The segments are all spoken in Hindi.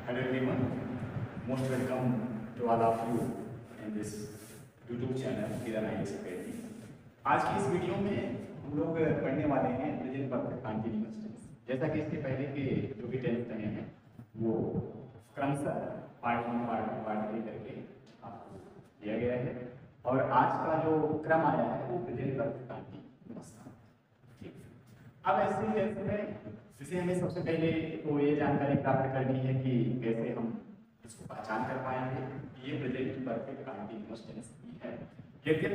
Hello everyone, most welcome to all of you in this YouTube channel Kiran IAS Academy। आज की इस वीडियो में हम लोग पढ़ने वाले हैं प्रेजेंट परफेक्ट कंटीन्यूअस टेंस। जैसा कि इसके पहले के जो भी टेंस रहे हैं वो क्रमशः पार्ट 1, पार्ट 2, पार्ट 3 करके आपको दिया गया है और आज का जो क्रम आया है वो प्रेजेंट परफेक्ट कंटीन्यूअस का। ठीक, अब ऐसे टेंस में जिसे हमें सबसे पहले तो ये जानकारी प्राप्त करनी है कि कैसे हम इसको पहचान कर पाएंगे कि ये प्रेजेंट परफेक्ट कंटीन्यूअस टेंस ही है। यदि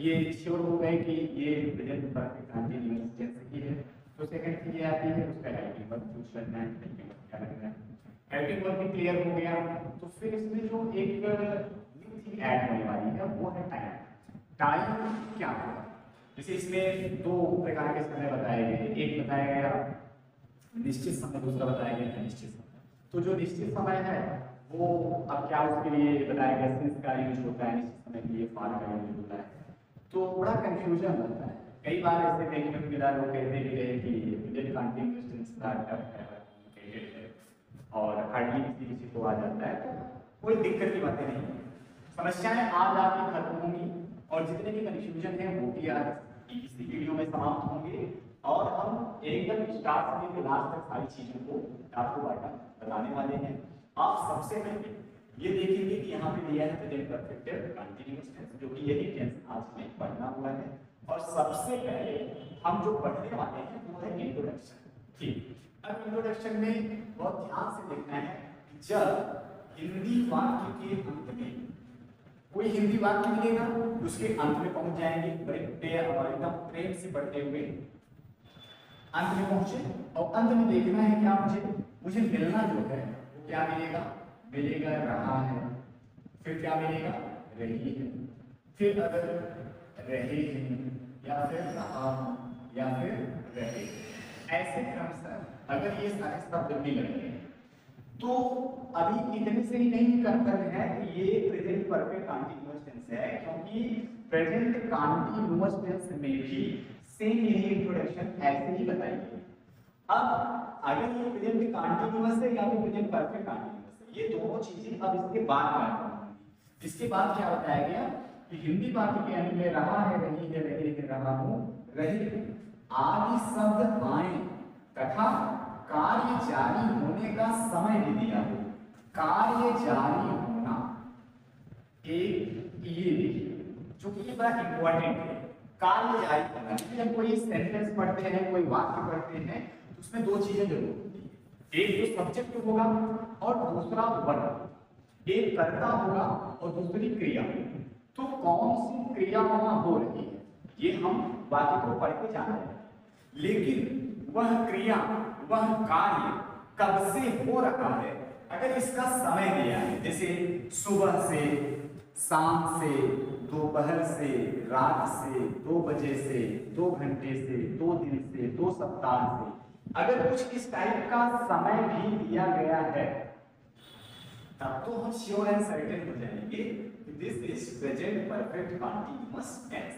ये श्योर हो गए कि ये प्रेजेंट परफेक्ट कंटीन्यूअस टेंस ही है तो सेकंड चीज ये आती है उसका हेल्पिंग वर्ब चूज करना है। हेल्पिंग वर्ब क्या लगना है, हेल्पिंग वर्ब भी क्लियर हो गया तो फिर इसमें जो एक न्यू थिंग ऐड होने वाली है वो है टाइम। टाइम क्या होगा, जैसे इसमें दो प्रकार के समय बताए गए, एक बताया गया निश्चित समय, दूसरा बताया गया अनिश्चित समय। तो जो निश्चित समय है वो अब क्या उसके लिए बताया गया सिंस का यूज होता है, निश्चित समय के लिए फॉर का यूज होता है, तो बड़ा कंफ्यूजन रहता है। कई बार ऐसे देखने को मिला, लोग कहते भी रहे कि प्रेजेंट कंटीन्यूअस टेंस का है और हार्डली किसी को आ जाता है, तो कोई दिक्कत की बातें नहीं है। समस्याएं आज आपकी खत्म होंगी और जितने भी कंफ्यूजन है वो भी आज इसी वीडियो में समाप्त होंगे और हम एकदम स्टार्ट से लेकर लास्ट तक सारी चीजों को आपको बताने वाले हैं। आप सबसे पहले ये देखेंगे कि यहाँ पे दिया है प्रेजेंट परफेक्ट कंटीन्यूअस टेंस, जो कि यही टेंस आज में पढ़ना हुआ है। और सबसे पहले हम जो पढ़ने वाले हैं वो है इंट्रोडक्शन। ठीक, अब इंट्रोडक्शन में बहुत ध्यान से देखना है कि जब हिंदी वाक्य के अंत में कोई हिंदी वाक्य मिलेगा उसके अंत में पहुंच जाएंगे, बड़े एकदम प्रेम से पढ़ते हुए अंत में पहुंचे और अंत में देखना है क्या मुझे मिलना जो है वो क्या मिलेगा, मिलेगा रहा है, फिर क्या मिलेगा रही है, फिर अगर रहे हैं या फिर रहा या फिर रहे, ऐसे क्रम से अगर ये सारे शब्द मिलेंगे तो अभी इतने से ही नहीं कंफर्म है कि ये प्रेजेंट परफेक्ट कंटीन्यूअस टेंस है, क्योंकि प्रेजेंट कंटीन्यूअस टेंस में भी सेम यही इंट्रोडक्शन ऐसे ही बताइए। अब अगर ये प्रेजेंट कंटीन्यूअस है या फिर प्रेजेंट परफेक्ट कंटीन्यूअस है, ये दोनों चीजें अब इसके बाद में आएंगी। इसके बाद क्या बताया गया कि हिंदी वाक्य के अंत में रहा है, रही है, रहे हैं, रहा हूं, रहे आदि शब्द आए तथा कार्य जारी होने का समय भी दिया हो। कार्य जारी होना एक ये जो कि बड़ा इंपॉर्टेंट है, कार्य जारी होना। जब कोई सेंटेंस पढ़ते हैं, कोई वाक्य पढ़ते हैं तो उसमें दो चीजें जरूर होती है, एक तो सब्जेक्ट होगा और दूसरा वर्ब। एक कर्ता होगा और दूसरी क्रिया। तो कौन सी क्रिया वहां हो रही है ये हम वाक्य को पढ़ के जान रहे हैं, लेकिन वह क्रिया वह कार्य कब से हो रहा है अगर इसका समय दिया है, जैसे सुबह से, शाम से, दोपहर से, रात से, 2 बजे से, 2 घंटे से, 2 दिन से, 2 सप्ताह से, अगर कुछ इस टाइप का समय भी दिया गया है तब तो हम श्योर एंड सर्टेन हो जाएंगे कि this is present perfect continuous tense.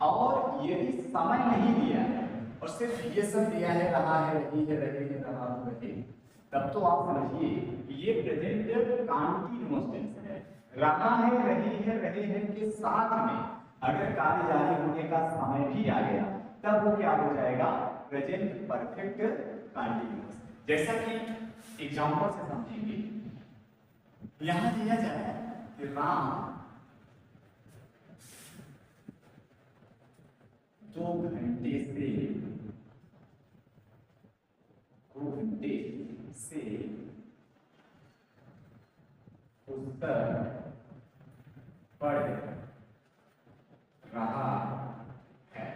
और यदि समय नहीं दिया है और सिर्फ ये सब दिया है, रहा है, रही है, रहे हैं, रहा हूं, रहे, तब तो आप समझिए ये प्रेजेंट कंटीन्यूअस टेंस है। रहा है, रही है, रहे हैं के साथ में अगर कार्य जारी होने का समय भी आ गया तब वो क्या हो जाएगा, प्रेजेंट परफेक्ट कंटीन्यूअस। जैसा कि एग्जांपल से समझेंगे, यहां दिया जाए कि राम 2 घंटे से पुस्तक पढ़ रहा है।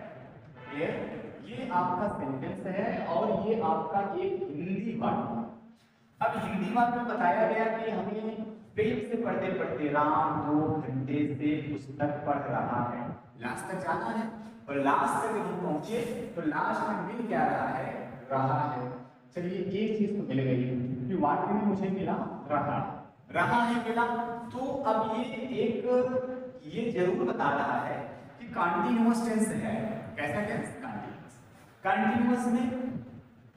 ये आपका सेंटेंस है और ये आपका एक हिंदी वाक्य। अब हिंदी वाक्य में बताया गया कि हमें प्रेम से पढ़ते पढ़ते राम 2 घंटे से पुस्तक पढ़ रहा है, लास्ट तक जाना है और लास्ट तक हम पहुंचे तो लास्ट में मिल क्या रहा है, रहा है। चलिए एक चीज तो मिल गई कि वाक्य में मुझे मिला रहा है मिला, तो अब ये जरूर बता रहा है कि कंटीन्यूअस टेंस है। कैसा टेंस, कंटीन्यूअस। कंटीन्यूअस में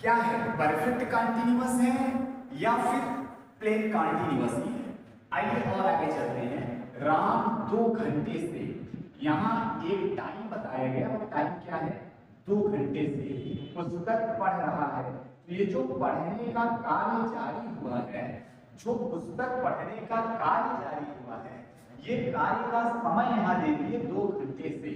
क्या है, परफेक्ट कंटीन्यूअस है या फिर प्लेन कंटिन्यूअस ही है। आइए और आगे चलते हैं। राम 2 घंटे से, यहाँ एक टाइम बताया गया, वो टाइम क्या है? 2 घंटे से पुस्तक पढ़ रहा है। तो ये जो पढ़ने का कार्य जारी हुआ है, जो पुस्तक पढ़ने का कार्य जारी हुआ है, ये कार्य का समय यहाँ दे दिए 2 घंटे से।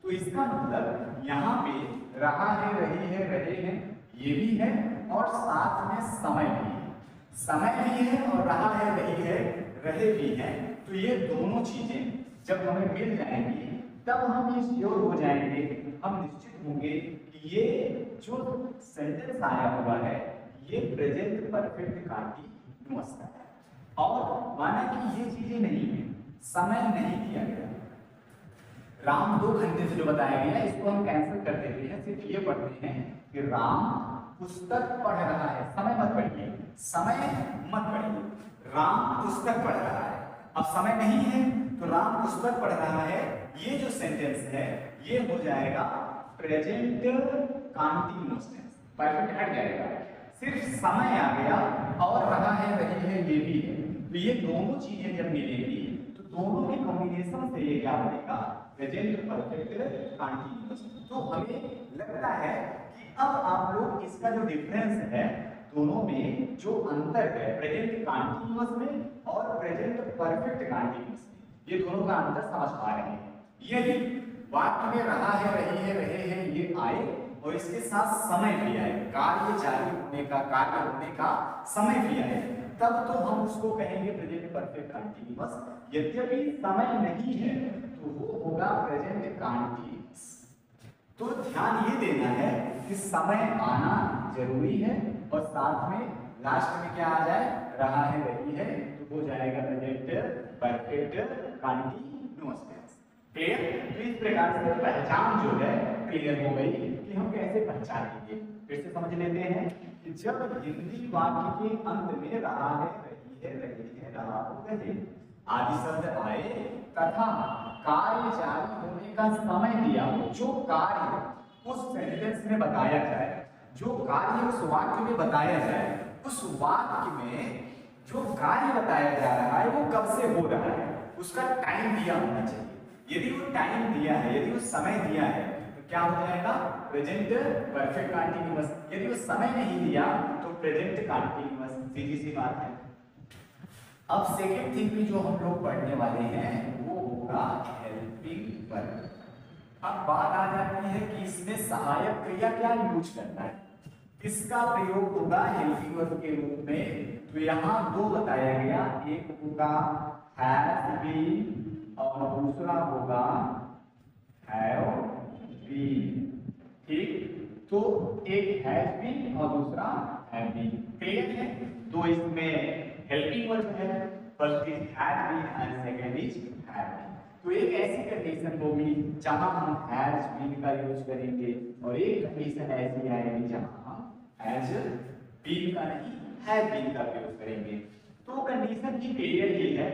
तो इसका मतलब यहाँ पे रहा है, रही है, रहे हैं, ये भी है और साथ में समय भी है। समय भी है और रहा है, रही है, रहे भी हैं। तो ये दोनों चीजें जब हमें मिल जाएंगी तब हम ये श्योर हो जाएंगे, हम निश्चित होंगे कि ये जो सेंटेंस आया हुआ है ये प्रेजेंट परफेक्ट कंटीन्यूअस है। और माना कि ये चीजें नहीं है, समय नहीं दिया गया, राम 2 घंटे से जो बताया गया इसको हम कैंसिल कर देते हैं, सिर्फ ये पढ़ते हैं कि राम पुस्तक पढ़ रहा है। समय मत पढ़िए, समय मत पढ़िए, राम पुस्तक पढ़ रहा है। अब समय नहीं है तो राम पुस्तक पढ़ रहा है, ये जो सेंटेंस है ये हो जाएगा प्रेजेंट कंटीन्यूअस टेंस, परफेक्ट हट जाएगा, सिर्फ समय आ गया और रहा है, रही है, ये भी है। तो ये दोनों चीजें जब मिलेंगी तो दोनों के कॉम्बिनेशन से ये क्या बनेगा? Present perfect continuous. तो हमें लगता है कि अब आप लोग इसका जो डिफरेंस है दोनों में, जो अंतर है प्रेजेंट कंटीन्यूअस में और प्रेजेंट परफेक्ट कंटीन्यूअस में, ये दोनों का अंतर समझ पा रहे हैं। यदि वाक्य में रहा है, रही है, रहे हैं ये आए और इसके साथ समय भी आए, कार्य जारी होने का, कार्य होने का समय भी आए, तब तो हम उसको कहेंगे प्रेजेंट परफेक्ट कंटीन्यूअस। यद्यपि समय नहीं है तो वो होगा प्रेजेंट कंटीन्यूअस। तो ध्यान ये देना है कि समय आना जरूरी है और साथ में लास्ट में क्या आ जाए? रहा है, रही है, तो हो जाएगा present perfect continuous tense. Clear? तो इस प्रकार से पहचान जो है क्लियर हो गई कि हम कैसे पहचानेंगे। फिर से समझ लेते हैं कि जब हिंदी वाक्य के अंत में रहा है, रही है, रही है, रहा हो, रहे आदि शब्द आए तथा कार्य जारी होने का समय दिया हो, जो कार्य उस सेंटेंस में बताया जाए, जो कार्य उस वाक्य में बताया जाए, उस वाक्य में जो कार्य बताया जा रहा है वो कब से हो रहा है, उसका टाइम दिया होना चाहिए। यदि वो टाइम दिया है, यदि वो समय दिया है तो क्या हो जाएगा? Present perfect continuous. यदि वो समय नहीं दिया तो प्रेजेंट कंटीन्यूअस, सीधी सी बात है। अब सेकेंड थिंग भी जो हम लोग पढ़ने वाले हैं वो होगा हेल्पिंग वर्ब। अब बात आ जाती है कि इसमें सहायक क्रिया क्या यूज करना है, किसका प्रयोग होगा हेल्पिंग वर्ब के रूप में। तो यहाँ 2 बताया गया, एक होगा हैज बीन और दूसरा होगा हैव बीन। ठीक, तो एक हैज बीन और दूसरा हैव बीन। क्लियर है? तो इसमें हेल्पिंग वर्ब है, first is has been and second is have been. तो एक ऐसी कंडीशन होगी जहां हम हैज बीन का यूज करेंगे और एक कंडीशन ऐसी आएगी जहां हम हैज बीन का नहीं हैव बीन का यूज करेंगे। तो कंडीशन ही क्लियर ही है।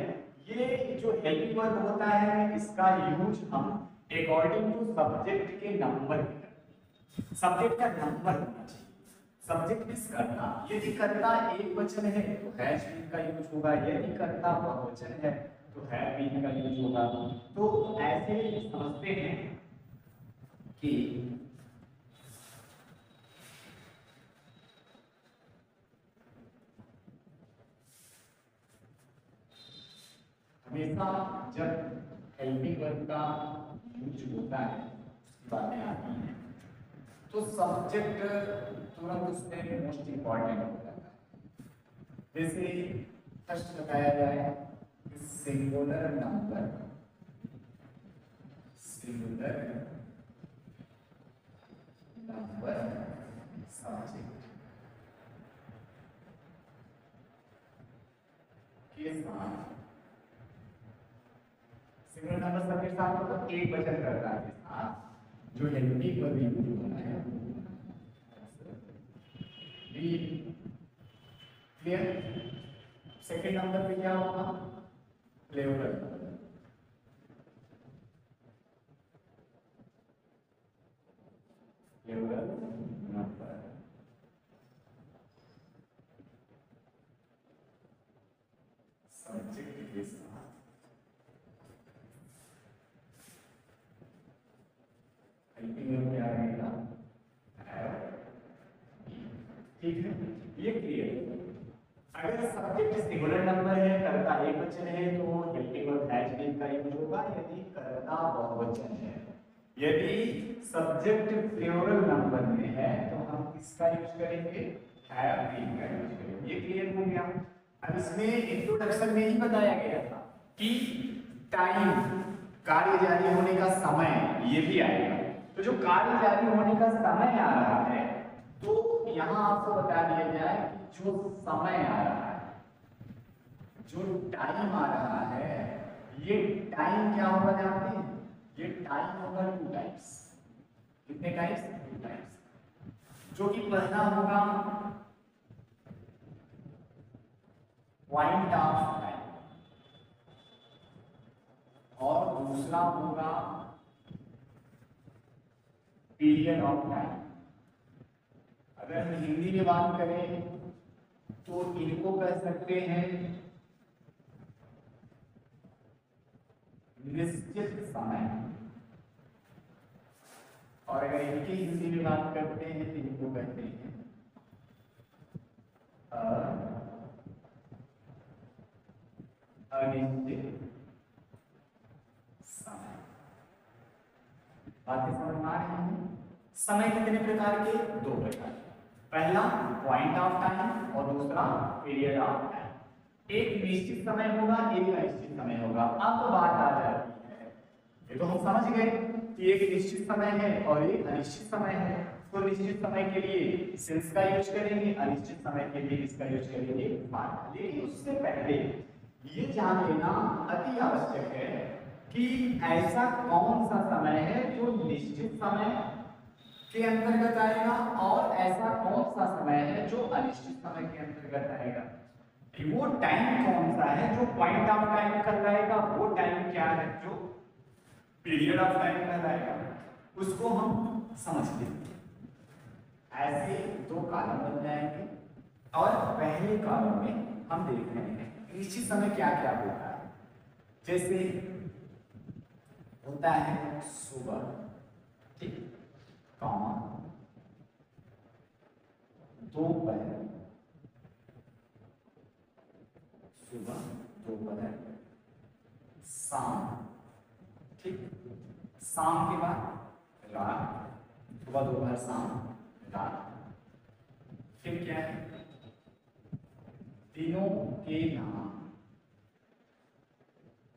ये जो हेल्पिंग वर्ब होता है इसका यूज हम अकॉर्डिंग टू सब्जेक्ट के नंबर, सब्जेक्ट का नंबर होना चाहिए। सब्जेक्ट मिस करता, यदि कर्ता एक वचन है तो हैज बीन का यूज होगा, यदि कर्ता बहुवचन है तो हैव बीन का यूज होगा। तो ऐसे समझते हैं कि हमेशा जब हेल्पिंग वर्ब का यूज होता है उसकी बातें आती हैं तो सब्जेक्ट तुरंत उसमें मोस्ट इंपॉर्टेंट हो जाता है। जैसे फर्स्ट बताया जाए singular number, singular number subject के साथ, सिंगुलर नंबर सब के साथ मतलब एक वचन करता है के साथ जो हेल्पिंग वर्ब यूज होना है बी। क्लियर? सेकंड नंबर पे क्या होगा? Plural, plural number. सब्जेक्ट के साथ हेल्पिंग वर्ब क्या रहेगा, हैव बीन। ठीक है, ये क्लियर। अगर सब्जेक्ट सिंगुलर नंबर है, कर्ता एकवचन है, तो हेल्पिंग वर्ब हैज बीन का यूज होगा। यदि कर्ता बहुवचन है, यदि सब्जेक्ट प्लूरल नंबर में है, तो हम किसका यूज करेंगे, हैव बीन का यूज करेंगे। ये क्लियर हो गया। अब इसमें इंट्रोडक्शन में ही बताया गया था कि टाइम, कार्य जारी होने का समय, ये भी आएगा। तो जो कार्य जारी होने का समय आ रहा है, तो यहां आपको बता दिया जाए कि जो समय आ रहा है, जो टाइम आ रहा है, ये टाइम क्या होगा जानते हैं, ये टाइम होगा 2 टाइम्स। कितने टाइम्स, 2 टाइम्स। जो कि पहला होगा पॉइंट ऑफ टाइम और दूसरा होगा पीरियड ऑफ टाइम। अगर हम हिंदी में बात करें तो इनको कह सकते हैं निश्चित समय, और अगर इनकी हिंदी में बात करते हैं तो इनको कहते हैं अनिश्चित समय। बातें समझ में आ रही हैं? समय कितने प्रकार के, 2 प्रकार। पहला पॉइंट ऑफ टाइम और दूसरा पीरियड ऑफ टाइम। एक निश्चित समय होगा, एक अनिश्चित समय होगा। अब बात आ जाती है, ये तो हम समझ गए कि एक निश्चित समय है और एक अनिश्चित समय है। तो निश्चित समय के लिए सिंस का यूज करेंगे, अनिश्चित समय के लिए इसका यूज करेंगे फार। लेकिन उससे पहले ये जान लेना अति आवश्यक है कि ऐसा कौन सा समय है जो निश्चित समय के अंतर्गत आएगा और ऐसा कौन सा समय है जो अनिश्चित समय के अंतर्गत आएगा। वो टाइम कौन सा है जो पॉइंट ऑफ टाइम कहलाएगा, वो टाइम क्या है जो पीरियड ऑफ टाइम कहलाएगा, उसको हम समझ लेंगे। ऐसे 2 कॉलम बन जाएंगे और पहले कॉलम में हम देख रहे हैं निश्चित समय क्या क्या होता है। जैसे होता है सुबह, ठीक, कौमा, दोपहर, सुबह, दोपहर, शाम, ठीक, शाम के बाद रात, सुबह, दोपहर, शाम, रात। फिर क्या है, दिनों के नाम,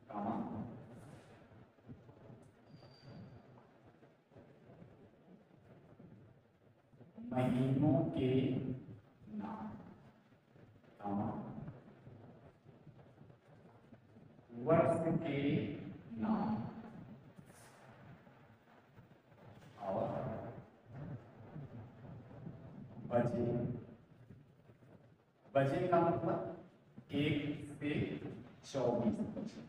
कौमा, महीनों के नाम, कौमा, वर्ष के नाम, और बजे। बजे का मतलब 1 से 24 बजे,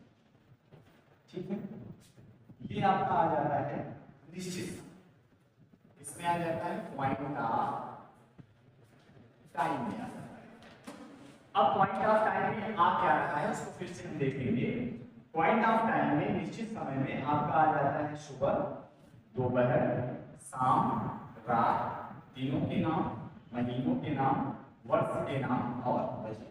ठीक है। ये आपका आ जाता है निश्चित। इसमें आ जाता है पॉइंट ऑफ टाइम में आ जाता है। अब पॉइंट ऑफ टाइम में आ क्या रहा है उसको फिर से हम देखेंगे। पॉइंट ऑफ टाइम में निश्चित समय में आपका आ जाता है सुबह, दोपहर, शाम, रात, दिनों के नाम, महीनों के नाम, वर्ष के नाम और बजे।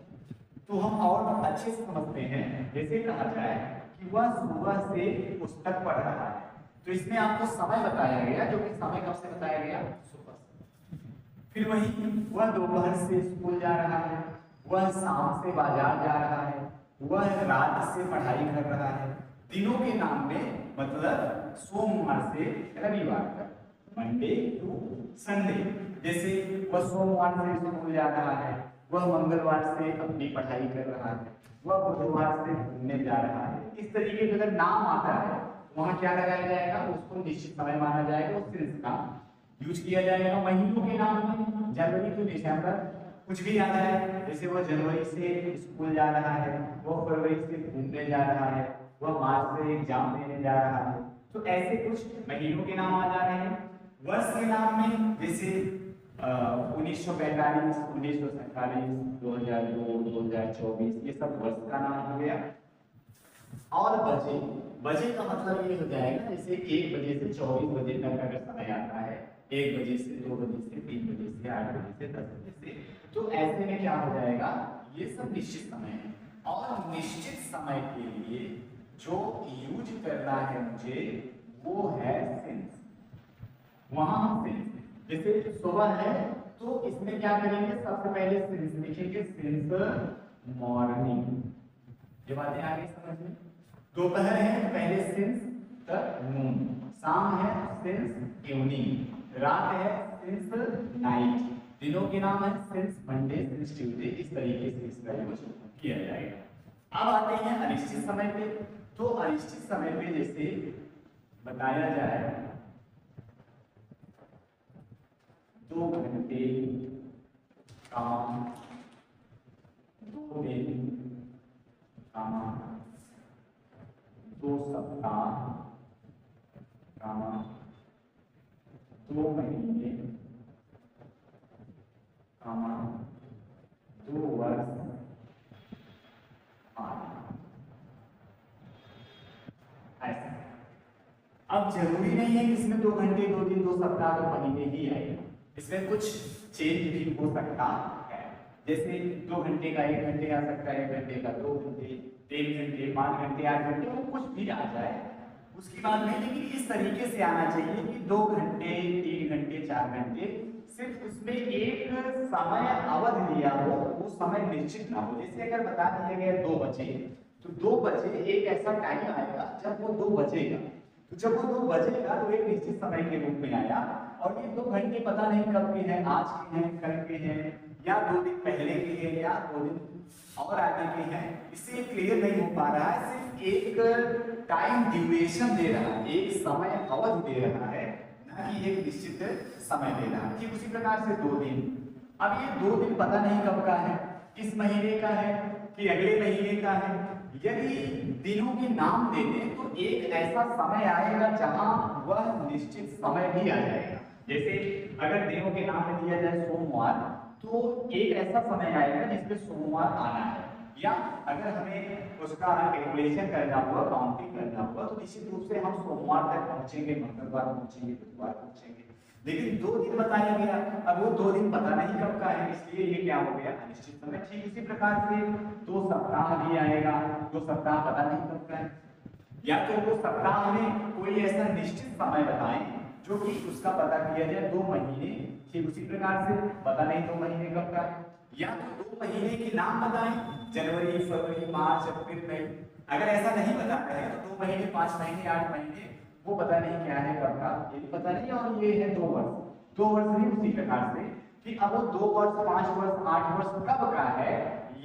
तो हम और अच्छे से समझते हैं। जैसे कहा जाए कि वह सुबह से पुस्तक पढ़ रहा है, तो इसमें आपको समय बताया गया, जो कि समय कब से बताया गया, सुबह से। फिर वही वह दोपहर से स्कूल जा रहा है, वह शाम से बाजार जा रहा है, वह रात से पढ़ाई कर रहा है। दिनों के नाम में मतलब सोमवार से रविवार तक, मंडे टू संडे। जैसे वह सोमवार से स्कूल जा रहा है, वह मंगलवार से अपनी पढ़ाई कर रहा है, वह बुधवार से घूमने जा रहा है। इस तरीके का अगर नाम आता है वहां क्या लगाया जाएगा, उसको निश्चित समय माना जाएगा, उस सिंस का यूज किया जाएगा। महीनों के नाम में जनवरी टू दिसंबर कुछ भी आ जाए, जैसे वह जनवरी से स्कूल जा रहा है, वह फरवरी से घूमने जा रहा है, वह मार्च से एग्जाम देने जा रहा है। तो ऐसे कुछ महीनों के नाम आ जा रहे हैं। वर्ष के नाम में जैसे 1945, 1947, 2002, 2024 ये सब वर्ष का नाम हो गया। और बजे, बजे का मतलब ये हो जाएगा जैसे 1 बजे से 24 बजे तक अगर समय आता है, 1 बजे से 2 बजे से 3 बजे से 8 बजे से 10 बजे से, तो ऐसे में क्या हो जाएगा, ये सब निश्चित समय है। और निश्चित समय के लिए जो यूज करना है मुझे वो है सिंस। वहां हम सिंस, जैसे सुबह है तो इसमें क्या करेंगे, सबसे पहले सिंस लिखेंगे, सिंस मॉर्निंग। ये बातें आ गई समझ में। दोपहर है तो पहले सिंस द नून, शाम है सिंस इवनिंग, रात है सिंस नाइट, दिनों के नाम है सिंस मंडे, सिंस ट्यूसडे। इस तरीके से इसका यूज किया जाएगा। अब आते हैं अनिश्चित समय पे। तो अनिश्चित समय पे जैसे बताया जाए 2 घंटे काम, 2 दिन काम, 2 सप्ताह काम, 2 महीने काम, 2 वर्ष ऐसा। अब जरूरी नहीं है कि इसमें 2 घंटे, 2 दिन, 2 सप्ताह, 2 महीने ही आए, इसमें कुछ चेंज भी हो सकता है। जैसे 2 घंटे का 1 घंटे आ सकता है, 1 घंटे का 2 घंटे, 3 घंटे, 5 घंटे, 8 घंटे, वो कुछ भी आ जाए, उसकी बात नहीं। लेकिन इस तरीके से आना चाहिए कि 2 घंटे, 3 घंटे, 4 घंटे, सिर्फ उसमें एक समय अवधि लिया हो, वो समय निश्चित ना हो। जैसे अगर बता दिया गया 2 बजे, तो 2 बजे एक ऐसा टाइम आएगा जब वो 2 बजेगा, तो जब वो 2 बजेगा तो एक निश्चित समय के रूप में आया। और ये 2 घंटे पता नहीं कब के हैं, आज के हैं, कल के हैं, या 2 दिन पहले के हैं, या 2 दिन और आगे के हैं, इससे क्लियर नहीं हो पा रहा है। सिर्फ एक टाइम ड्यूरेशन दे रहा है, एक समय अवधि दे रहा है, ना कि एक निश्चित समय दे रहा है। ठीक उसी प्रकार से 2 दिन, अब ये 2 दिन पता नहीं कब का है, इस महीने का है कि अगले महीने का है। यदि दिनों के नाम दे दें तो एक ऐसा समय आएगा जहां वह निश्चित समय भी आ जाएगा। जैसे अगर दिनों के नाम में दिया जाए सोमवार, तो एक ऐसा समय आएगा जिसमें सोमवार आना है, या अगर हमें उसका कैलकुलेशन करना हुआ, काउंटिंग करना हुआ, तो निश्चित रूप से हम सोमवार तक पहुंचेंगे, मंगलवार पहुंचेंगे, बुधवार पहुंचेंगे। लेकिन 2 दिन बताया गया, अब वो 2 दिन पता नहीं कब का है, इसलिए ये क्या हो गया, अनिश्चित समय। ठीक उसी प्रकार से 2 सप्ताह भी आएगा, 2 सप्ताह पता नहीं कब का है, या तो वो सप्ताह में कोई ऐसा निश्चित समय बताएं जो कि उसका पता किया जाए। 2 महीने, ठीक उसी प्रकार से पता नहीं 2 महीने कब का है, या तो 2 महीने के नाम बताएं, जनवरी, फरवरी, मार्च, अप्रैल, मई। अगर ऐसा नहीं बताते हैं तो 2 महीने, 5 महीने, 8 महीने, वो पता नहीं क्या है कब का, ये भी पता नहीं। और ये है 2 वर्ष, 2 वर्ष भी उसी प्रकार से कि अब वो 2 वर्ष, 5 वर्ष, 8 वर्ष कब का है,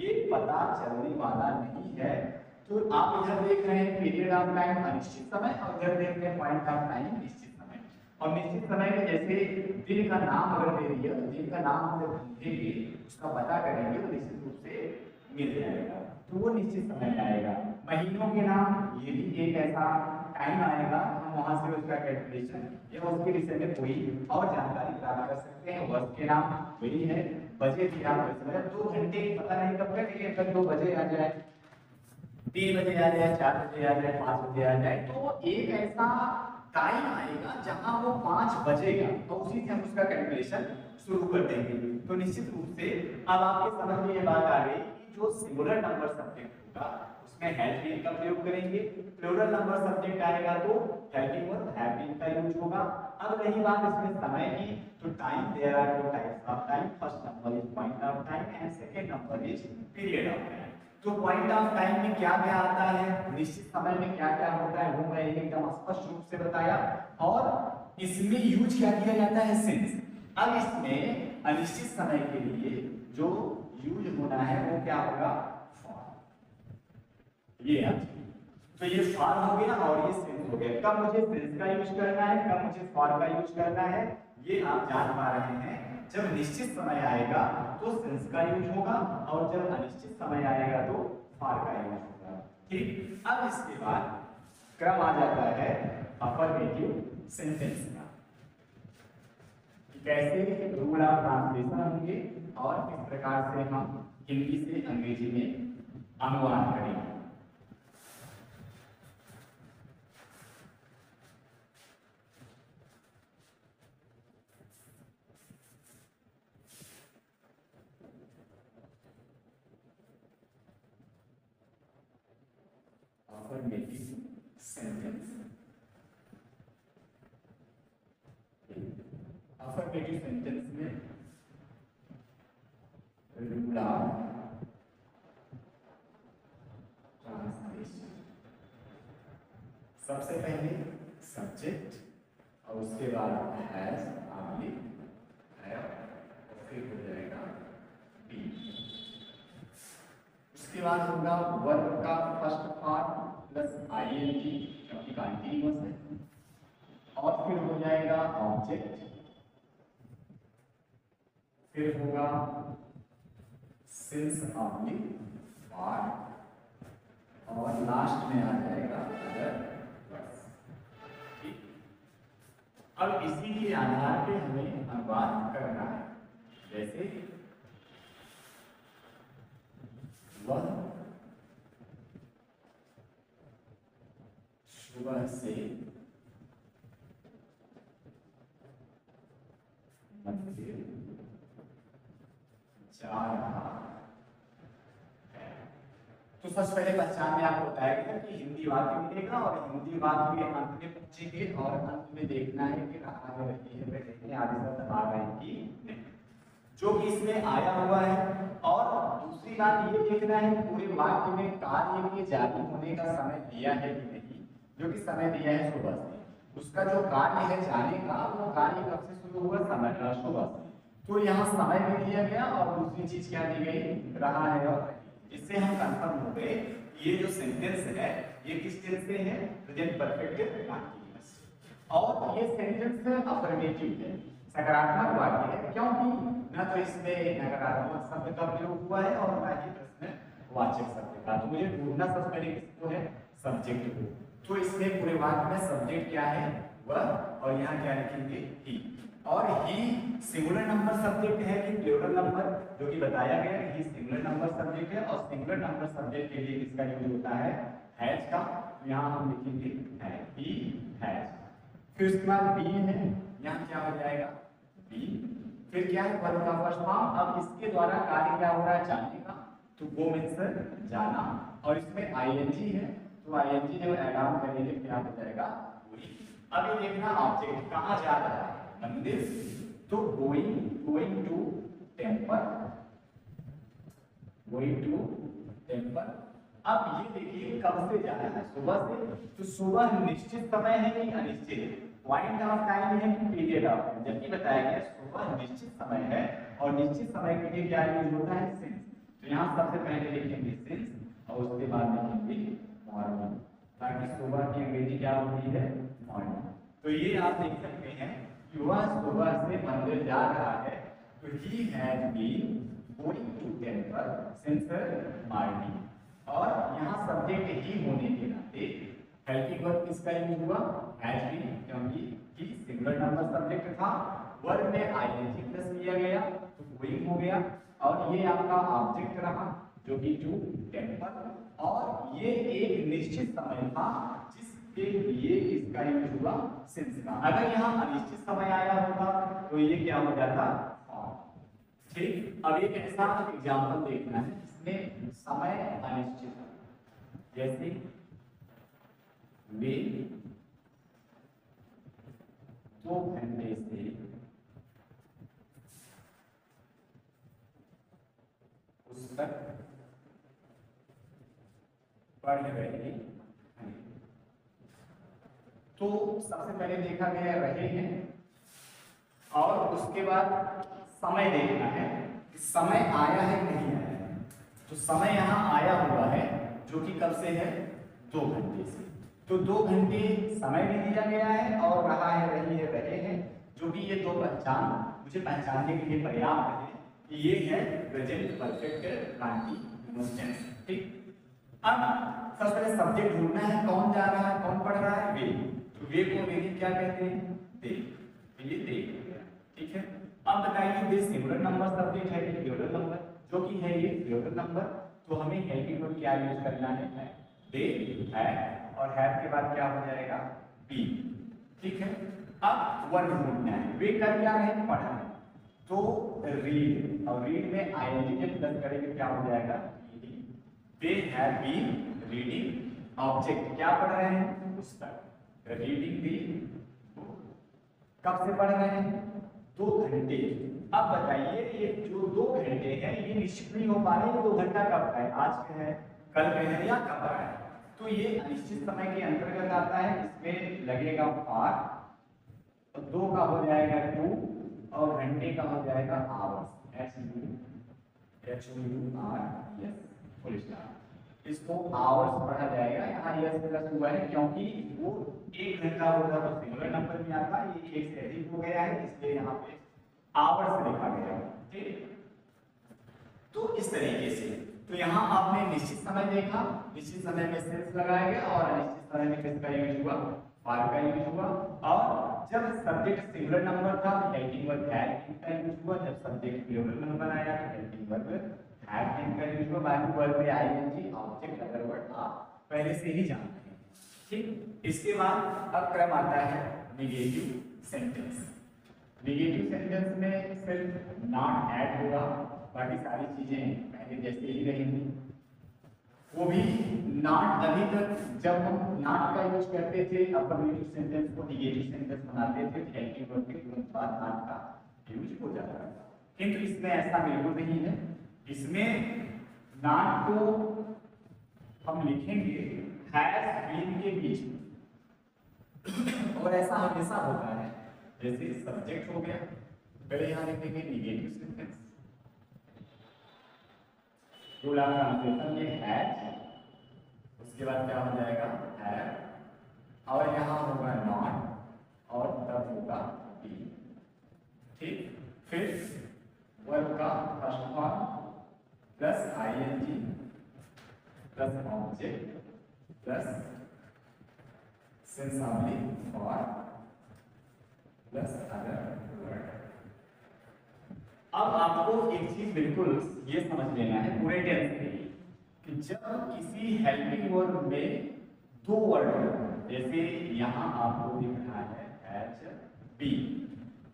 ये पता चलने वाला नहीं है। तो आप इधर देख रहे हैं पीरियड ऑफ टाइम अनिश्चित समय, और इधर देख रहे हैं पॉइंट ऑफ टाइम निश्चित समय। और निश्चित समय में जैसे दिन का नाम अगर दे दिया, तो दिन का नाम हम जब ढूंढेंगे, उसका पता करेंगे, तो निश्चित रूप से मिल जाएगा, तो वो निश्चित समय आएगा। महीनों के नाम, ये भी एक ऐसा टाइम आएगा, हम वहां से उसका कैलकुलेशन या उसके विषय में कोई और जानकारी प्राप्त कर सकते हैं। वर्ष के नाम वही है, बजे भी आप वैसे 2 घंटे पता नहीं कब तक, लेकिन अगर 2 बजे आ जाए, 3 बजे आ जाए, 4 बजे आ जाए, 5 बजे आ जाए, तो एक ऐसा टाइम आएगा जहां वो 5 बजेगा, तो उसी से हम उसका कैलकुलेशन शुरू कर देंगे। तो निश्चित रूप से अब आपके समझ में ये बात आ गई कि जो सिंगुलर नंबर सब्जेक्ट होगा उसमें हैज बीन का प्रयोग करेंगे, प्लूरल नंबर सब्जेक्ट आएगा तो हैविंग और हैव बीन का यूज होगा। अब रही बात इसमें समय की, तो time, there are 2 types of time, first number is point of time and second number is period of time. तो पॉइंट ऑफ टाइम में क्या क्या आता है, निश्चित समय में क्या क्या होता है, वो मैं एकदम स्पष्ट रूप से बताया। और इसमें यूज क्या किया जाता है, सिंस। अब इसमें अनिश्चित समय के लिए जो यूज होना है वो क्या होगा, फॉर। ये तो ये फॉर हो गया और ये सिंस हो गया। कब मुझे सिंस का यूज करना है, कब मुझे फॉर का यूज करना है, ये आप जान पा रहे हैं। जब निश्चित समय आएगा तो सिंस का यूज होगा, और जब अनिश्चित समय आएगा तो फॉर का यूज होगा। ठीक, अब इसके बाद क्रम आ जाता है अफर्मेटिव सेंटेंस का। कैसे रूल ऑफ ट्रांसलेशन होंगे और किस प्रकार से हम हिंदी से अंग्रेजी में अनुवाद करेंगे। Affirmative sentence. Affirmative sentence में रूल ऑफ ट्रांसलेशन, सबसे पहले सब्जेक्ट और उसके बाद हैज आगे है और फिर हो जाएगा बी। उसके बाद होगा वर्ब का फर्स्ट पार्ट प्लस आईएनजी क्योंकि कंटीन्यूअस है, और फिर हो जाएगा ऑब्जेक्ट, फिर होगा सिंस ऑब्लिक पार्ट, और लास्ट में आ जाएगा अदर वर्ड्स। ठीक, अब इसी के आधार पे हमें अनुवाद करना है। जैसे वह सुबह से मंदिर जा रहा है। तो सबसे पहले पहचान में आपको बताया गया कि हिंदी वाक्य मिलेगा और हिंदी वाक्य के अंत में पूछेंगे और अंत में देखना है कि रहा है, रही है, बैठे हैं आदि शब्द आ रहे हैं कि नहीं, जो कि इसमें आया हुआ है। और दूसरी बात ये देखना है पूरे वाक्य में कार्य के जारी होने का समय दिया है कि नहीं, जो कि समय दिया है सुबह से, उसका जो कार्य है जाने का वो कार्य कब से शुरू हुआ, समय सुबह से। तो यहाँ समय भी दिया गया और दूसरी चीज क्या दी गई, रहा है और इससे हम कंफर्म हो गए ये जो सेंटेंस है ये किस टेंस से है, प्रेजेंट परफेक्ट कंटीन्यूअस। और ये सेंटेंस अफर्मेटिव है, सकारात्मक वाक्य है, क्योंकि ना तो इसमें नकारात्मक शब्द का प्रयोग हुआ है और ना ही प्रश्नवाचक शब्द का। तो मुझे ढूंढना सबसे पहले किसको है, सब्जेक्ट को। तो इसमें पूरे वाक्य में सब्जेक्ट क्या है, वह, और यहाँ क्या लिखेंगे, ही। और ही सिंगुलर नंबर सब्जेक्ट है कि प्लूरल नंबर, जो कि बताया गया है ही सिंगुलर नंबर सब्जेक्ट है, और सिंगुलर नंबर सब्जेक्ट के लिए किसका यूज होता है, हैज का। यहाँ हम लिखेंगे है, ही हैज। फिर उसके बाद बी है, यहाँ क्या हो जाएगा, बी। फिर क्या है, वर्ब का फर्स्ट फॉर्म। अब इसके द्वारा कार्य क्या हो रहा है, जाने का, तो गो मींस जाना, और इसमें आईएनजी है, तो आईएनजी जब ऐड ऑन करेंगे क्या हो जाएगा, गोइंग। अब ये देखना ऑब्जेक्ट कहाँ जा रहा है, मंदिर, तो going to temple, going to temple. अब ये देखिए कब से जा रहा है, सुबह से, तो सुबह निश्चित समय है कि अनिश्चित, पॉइंट ऑफ टाइम है कि पीरियड ऑफ टाइम, जबकि बताया गया सुबह निश्चित समय है और निश्चित समय के लिए क्या यूज होता है, सिंस। तो यहाँ सबसे पहले लिखेंगे सिंस और उसके बाद लिखेंगे मॉर्निंग, ताकि सुबह की अंग्रेजी क्या होती है, मॉर्निंग। तो ये आप देख सकते हैं कि वह सुबह से मंदिर जा रहा है, तो he has been going to temple since morning। और यहाँ सब्जेक्ट ही होने के नाते हेल्पिंग वर्ब किसका यूज हुआ, has been, क्योंकि he सिंगुलर नंबर सब्जेक्ट था, वर्ब में आईएनजी प्लस किया गया तो गोइंग हो गया, और ये आपका ऑब्जेक्ट रहा जो कि टू टेम्पल, और ये एक निश्चित समय था जिसके लिए इसका यूज हुआ सिंस का। अगर यहाँ अनिश्चित समय आया होगा तो ये क्या हो जाता, ठीक। अब एक ऐसा एग्जांपल देखना है जिसमें समय अनिश्चित है, जैसे वे 2 घंटे से पुस्तक पढ़ रहे हैं। तो सबसे पहले देखा गया रहे हैं, और उसके बाद समय देखना है कि समय आया है नहीं आया है। तो समय यहाँ आया हुआ है जो कि कब से है, 2 घंटे से। तो 2 घंटे समय भी दिया गया है और रहा है, रही है, रहे हैं, जो कि ये दो पहचान मुझे पहचानने के लिए पर्याप्त है कि ये है प्रेजेंट परफेक्ट कंटीन्यूअस टेंस। ठीक, अब सबसे पहले सब्जेक्ट ढूंढना है, कौन जा रहा है, कौन पढ़ रहा है, वे। तो वे को अंग्रेजी क्या कहते हैं, दे। ये दे, ठीक है। अब बताइए दिस सिंगुलर नंबर सब्जेक्ट है प्लूरल नंबर, जो कि है ये प्लूरल नंबर, तो हमें हेल्पिंग वर्ब क्या यूज करना है, दे, है, और हैव के बाद क्या हो जाएगा, बी। ठीक है, अब वर्ब ढूंढना है, वे कर क्या रहे हैं, पढ़ रहे हैं, तो रीड, और रीड में आईएनजी के प्लस करेंगे क्या हो जाएगा, they have been reading, object क्या पढ़ रहे हैं, पुस्तक, रीडिंग दी, कब से पढ़ रहे हैं, 2 घंटे। अब बताइए ये जो 2 घंटे हैं ये निश्चित नहीं हो पा रहे, ये 2 घंटा कब का है, आज का है, कल का है, या कब का है, तो ये अनिश्चित समय के अंतर्गत आता है, इसमें लगेगा फॉर, तो 2 का हो जाएगा 2 और घंटे का हो जाएगा आवर्स, HURS फुल स्टॉप, इसको आवर्स पढ़ा जाएगा, यहाँ यस प्लस हुआ है क्योंकि वो 1 घंटा होगा तो सिंगुलर नंबर में आता, ये 1 से अधिक हो गया है इसलिए यहाँ पे आवर्स लिखा गया है। ठीक, तो इस तरीके से, तो यहाँ आपने निश्चित समय देखा, निश्चित समय में सेल्स लगाया गया और अनिश्चित समय में किसका यूज हुआ, फॉर का यूज हुआ, और जब सब्जेक्ट सिंगुलर नंबर था हेल्पिंग वर्ब हैव का यूज हुआ, जब सब्जेक्ट प्लूरल नंबर आया तो हेल्पिंग वर्ब हैव बीन का यूज हुआ, बाकी वर्ब में आईएनजी, ऑब्जेक्ट, अदर वर्ड आप पहले से ही जानते हैं। ठीक, इसके बाद अब क्रम आता है नेगेटिव सेंटेंस। नेगेटिव सेंटेंस में सिर्फ नॉट ऐड होगा, बाकी सारी चीजें पहले जैसे ही रहेंगी, वो भी नॉट। अभी तक जब हम नॉट का यूज करते थे अफर्मेटिव सेंटेंस को नेगेटिव सेंटेंस बनाते थे, हेल्पिंग वर्ब के तुरंत बाद नॉट का यूज हो जाता है, किंतु इसमें ऐसा बिल्कुल नहीं है, इसमें नॉट को हम लिखेंगे हैज बीन के बीच में, और ऐसा हमेशा होता है, जैसे सब्जेक्ट हो गया, पहले यहाँ लिखेंगे negative sentence, rule of translation में हैज, उसके बाद क्या हो जाएगा हैव, और यहाँ होगा नॉट और तब होगा बी। ठीक, फिर वर्ब का first form plus ING plus object plus sensibly और प्लस अदर वर्ड। अब आपको एक चीज बिल्कुल ये समझ लेना है पूरे टेंस के लिए कि जब किसी हेल्पिंग वर्ब में 2 वर्ड हो, जैसे यहाँ आपको दिख रहा है हैज बीन,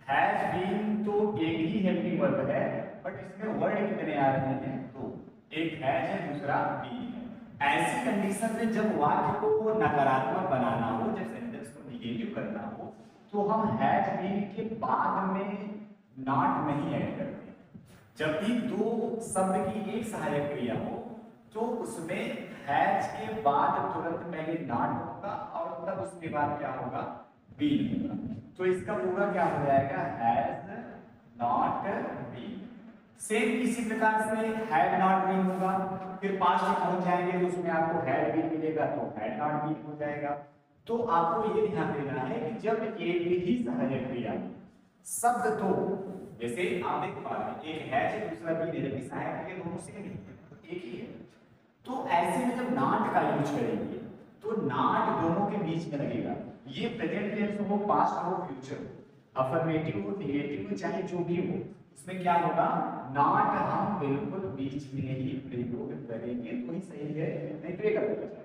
हैज बीन तो एक ही हेल्पिंग वर्ब है, बट इसमें वर्ड कितने आ रहे हैं, 2, एक हैज है दूसरा बीन है। ऐसी कंडीशन में जब वाक्य को नकारात्मक बनाना हो, जब सेंटेंस को नेगेटिव करना हो, तो हम हैज बीन के बाद में नॉट नहीं ऐड करते। जब भी 2 शब्द की एक सहायक क्रिया हो तो उसमें हैज के बाद तुरंत पहले नॉट होगा और तब उसके बाद क्या होगा, बीन होगा, तो इसका पूरा क्या हो जाएगा, हैज नॉट बीन। सेम इसी प्रकार से हैड नॉट बीन होगा, फिर पास्ट में पहुंच जाएंगे तो उसमें आपको हैड बीन मिलेगा तो हैड नॉट बीन हो जाएगा। तो आपको ये ध्यान देना है कि जब एक ही सहायक क्रिया शब्द 2, जैसे आप देख पा रहे हैं एक हैज है दूसरा बीन है, जबकि सहायक क्रिया दोनों सेम ही एक ही है, तो ऐसे में जब नॉट का यूज करेंगे तो नॉट दोनों के बीच में लगेगा, ये प्रेजेंट टेंस हो, पास्ट हो, फ्यूचर हो, अफर्मेटिव हो, नेगेटिव हो, चाहे जो भी हो, उसमें क्या होगा, नॉट हम बिल्कुल बीच में ही प्रयोग करेंगे तो ही सही है, नहीं तो ये गलत हो जाएगा,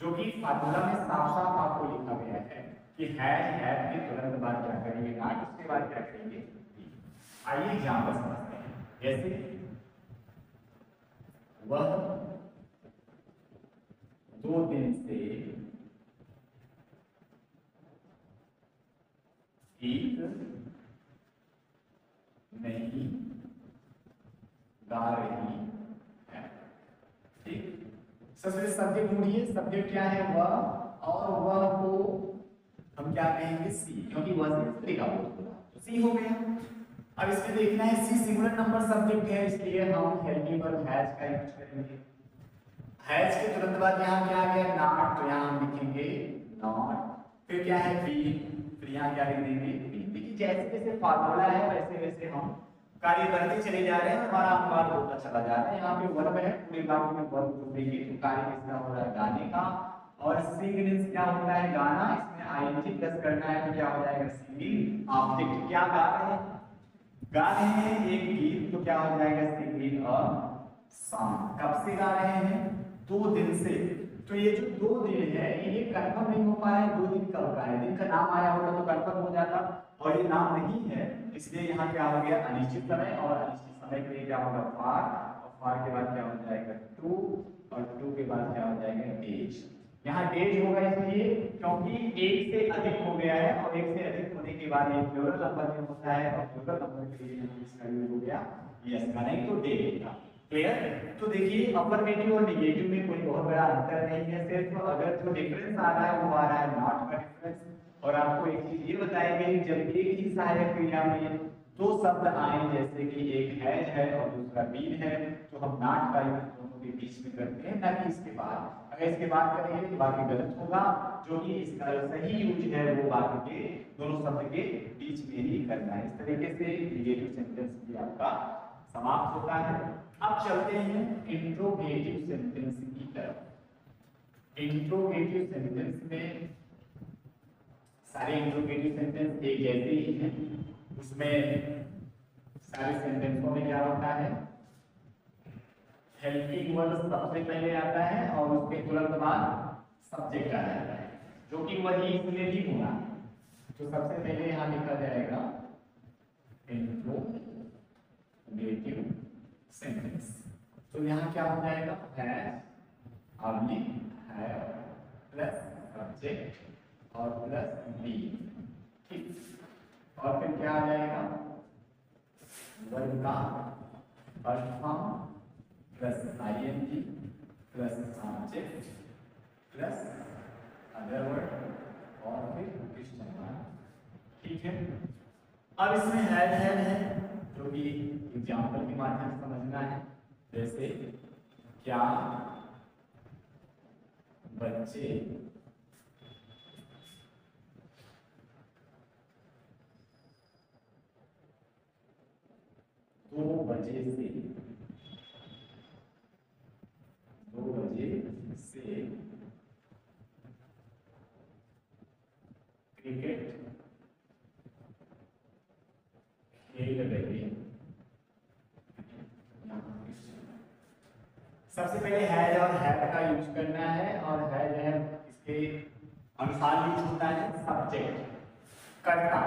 जो कि फार्मूला में साफ-साफ आपको लिखा गया है कि हैज हैव के तुरंत बाद क्या करेंगे नॉट, उसके बाद क्या करेंगे। आइए एग्जांपल समझते हैं, जैसे वह 2 दिन से ठीक नहीं गा रही है। ठीक, सबसे सब्जेक्ट ढूंढिए, सब्जेक्ट क्या है, वह, और वह को हम क्या कहेंगे, सी, क्योंकि वह से लिखा हुआ तो सी हो गया। अब इसमें देखना है सी सिंगुलर नंबर सब्जेक्ट है, इसलिए हम हेल्पिंग वर्ब हैज का यूज करेंगे। हैज के तुरंत बाद यहाँ क्या आ गया, नॉट, तो यहाँ हम लिखेंगे नॉट, फिर क्या है बीन, फिर यहाँ क्या लिख देंगे बीन। देखिए जैसे जैसे फार्मूला है वैसे वैसे हम कार्य करते चले जा रहे हैं, हमारा अनुवाद होता चला जा रहा है। यहाँ पे वर्ब है, पूरे वाक्य में वर्ब को देखिए तो कार्य किसका हो रहा है, गाने का, और सिंगिंग क्या होता है, गाना, इसमें आईएनजी प्लस करना है तो क्या हो जाएगा, सिंगिंग। ऑब्जेक्ट क्या गा रहे हैं, गा रहे हैं एक गीत, तो क्या हो जाएगा सिंगिंग अ सॉन्ग। कब से गा रहे हैं? 2 दिन से। तो ये जो 2 दिन है ये कंफर्म नहीं हो पा रहा है 2 दिन कब का है। दिन का नाम आया होता तो कंफर्म हो जाता, और ये नाम नहीं है, इसलिए यहाँ क्या हो गया अनिश्चित समय, और अनिश्चित समय के लिए क्या होगा फार, और फार के बाद क्या हो जाएगा टू, और टू के बाद क्या हो जाएगा डेज। यहाँ डेज होगा इसलिए क्योंकि एक से अधिक हो गया है, और एक से अधिक होने के बाद ये प्लूरल नंबर में होता है, और प्लूरल नंबर के लिए इसका यूज हो गया यस का, नहीं तो डे होगा। क्लियर? तो देखिए अफर्मेटिव और नेगेटिव में कोई बहुत बड़ा अंतर नहीं है, सिर्फ अगर जो डिफरेंस आ रहा है वो आ रहा है नॉट का डिफरेंस। और आपको एक चीज ये बताई गई, जब एक ही सहायक क्रिया में 2 शब्द आए, जैसे कि एक हैज है और दूसरा बीन है, तो हम नॉट का यूज दोनों के बीच में करते हैं, ना कि इसके बाद। अगर इसके बाद करेंगे तो बाकी गलत होगा, जो कि इसका जो सही यूज है वो बाकी के दोनों शब्द के बीच में ही करना है। इस तरीके से नेगेटिव सेंटेंस भी आपका समाप्त होता है। अब चलते हैं इंट्रोगेटिव सेंटेंस की तरफ। इंट्रोगेटिव सेंटेंस में सारे इंट्रोगेटिव सेंटेंस एक जैसे ही हैं, उसमें सारे सेंटेंसों में क्या होता है हेल्पिंग वर्ब सबसे पहले आता है, और उसके तुरंत बाद सब्जेक्ट आ जाता है, जो कि वही इसमें भी होगा। तो सबसे पहले यहाँ लिखा जाएगा इंट्रोगेटिव सेंटेंस। तो यहाँ क्या हो जाएगा हैज प्लस सब्जेक्ट और प्लस बी, ठीक। और फिर क्या आ जाएगा वर्ब का first form plus ING plus subject plus other word और फिर क्वेश्चन मार्क, ठीक है। अब इसमें है जो कि एग्जाम्पल के माध्यम से समझना है, जैसे क्या बच्चे 2 बजे से क्रिकेट खेल रहे हैं। सबसे पहले हैज और हैव का यूज करना है, और हैज है इसके अनुसार यूज होता है सब्जेक्ट कर्ता।